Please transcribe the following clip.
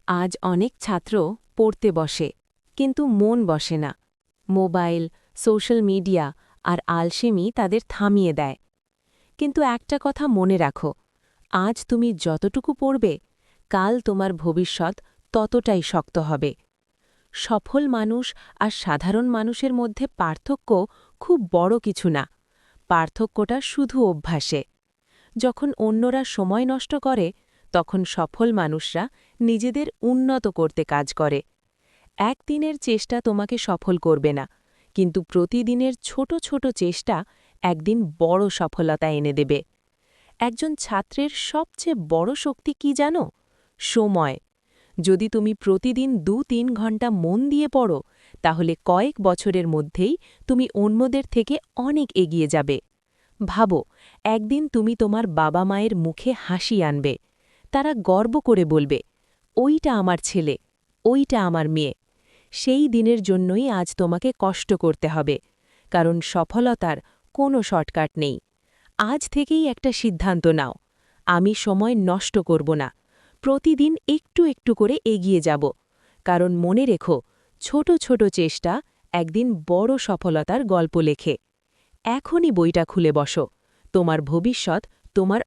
আজ অনেক ছাত্র পড়তে বসে কিন্তু মন বসে না। মোবাইল, সোশ্যাল মিডিয়া আর আলসেমি তাদের থামিয়ে দেয়। কিন্তু একটা কথা মনে রাখো, আজ তুমি যতটুকু পড়বে, কাল তোমার ভবিষ্যৎ ততটাই শক্ত হবে। সফল মানুষ আর সাধারণ মানুষের মধ্যে পার্থক্য খুব বড় কিছু না। পার্থক্যটা শুধু অভ্যাসে। যখন অন্যরা সময় নষ্ট করে, তখন সফল মানুষরা নিজেদের উন্নত করতে কাজ করে। একদিনের চেষ্টা তোমাকে সফল করবে না, কিন্তু প্রতিদিনের ছোট ছোট চেষ্টা একদিন বড় সফলতা এনে দেবে। একজন ছাত্রের সবচেয়ে বড় শক্তি কি জানো? সময়। যদি তুমি প্রতিদিন ২-৩ ঘন্টা মন দিয়ে পড়ো, তাহলে কয়েক বছরের মধ্যেই তুমি অন্যদের থেকে অনেক এগিয়ে যাবে। ভাবো, একদিন তুমি তোমার বাবা মায়ের মুখে হাসি আনবে। তারা গর্ব করে বলবে, ওইটা আমার ছেলে, ওইটা আমার মেয়ে। সেই দিনের জন্যই আজ তোমাকে কষ্ট করতে হবে, কারণ সফলতার কোনো শর্টকাট নেই। আজ থেকেই একটা সিদ্ধান্ত নাও, আমি সময় নষ্ট করব না, প্রতিদিন একটু একটু করে এগিয়ে যাব। কারণ মনে রেখো, ছোট ছোট চেষ্টা একদিন বড় সফলতার গল্প লেখে। এখনই বইটা খুলে বসো, তোমার ভবিষ্যৎ তোমার